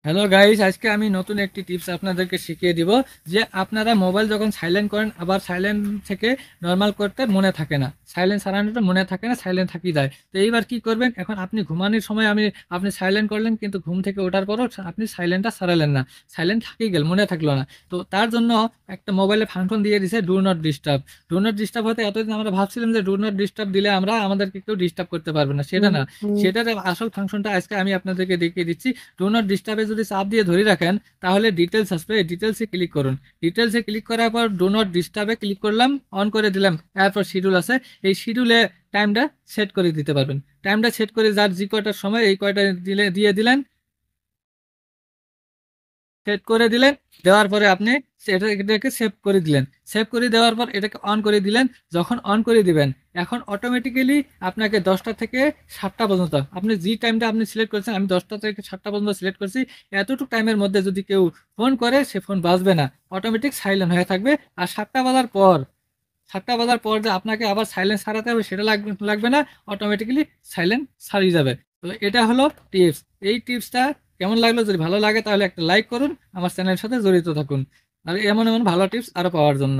Hello guys, আজকে আমি নতুন একটি টিপস আপনাদেরকে শিখিয়ে দিব যে আপনারা মোবাইল যখন সাইলেন্ট করেন আবার সাইলেন্ট থেকে নর্মাল করতে মনে থাকে না, সাইলেন্ট সারানোটা মনে থাকে না, সাইলেন্ট থাকি যায়। তো এইবার কি করবেন, এখন আপনি ঘুমানোর সময় আপনি সাইলেন্ট করলেন কিন্তু ঘুম থেকে ওঠার পরও আপনি সাইলেন্টটা সারালেন না, সাইলেন্ট থাকি গেল, মনে থাকলো না। তো তার জন্য একটা মোবাইলে ফাংশন দিয়ে দিছে do not disturb. Do not disturb হতে এতদিন আমরা ভাবছিলাম যে ডু নট ডিস্টার্ব দিলে আমাদেরকে কেউ ডিস্টার্ব করতে পারবে না, সেটা না। সেটার আসল ফাংশনটা আজকে আমি আপনাদেরকে দেখিয়ে দিচ্ছি। ডু নট ডিস্টার্বে যদি চাপ দিয়ে ধরে রাখেন তাহলে ডিটেলস আসবে, ডিটেলসে ক্লিক করুন। ডিটেলসে ক্লিক করার পর ডু নট ডিস্টার্বে ক্লিক করলাম, অন করে দিলাম। এরপর শিডিউল আছে, এই শিডিউলে টাইমটা সেট করে দিতে পারবেন। টাইমটা সেট করে যার যে কয়টার সময় এই কয়টা দিয়ে দিলেন, সেট করে দিলেন। দেওয়ার পরে আপনি এটাকে সেভ করে দিলেন। সেভ করে দেওয়ার পর এটাকে অন করে দিলেন। যখন অন করে দিবেন এখন অটোমেটিক্যালি আপনাকে 10টা থেকে 7টা পর্যন্ত আপনি যে টাইমটা আপনি সিলেক্ট করেছেন, আমি 10টা থেকে 7টা পর্যন্ত সিলেক্ট করছি, এতটুকু টাইমের মধ্যে যদি কেউ ফোন করে সে ফোন বাজবে না, অটোমেটিক সাইলেন্ট হয়ে থাকবে। আর 7টা বাজার পর যে আপনাকে আবার সাইলেন্ট সারাতে হবে সেটা লাগবে লাগবে না, অটোমেটিক্যালি সাইলেন্ট সারিয়ে যাবে। তো এটা হলো টিপস। এই টিপসটা কেমন লাগলো? যদি ভালো লাগে তাহলে একটা লাইক করুন, আমার চ্যানেলের সাথে জড়িত থাকুন আর এমন এমন ভালো টিপস আরো পাওয়ার জন্য।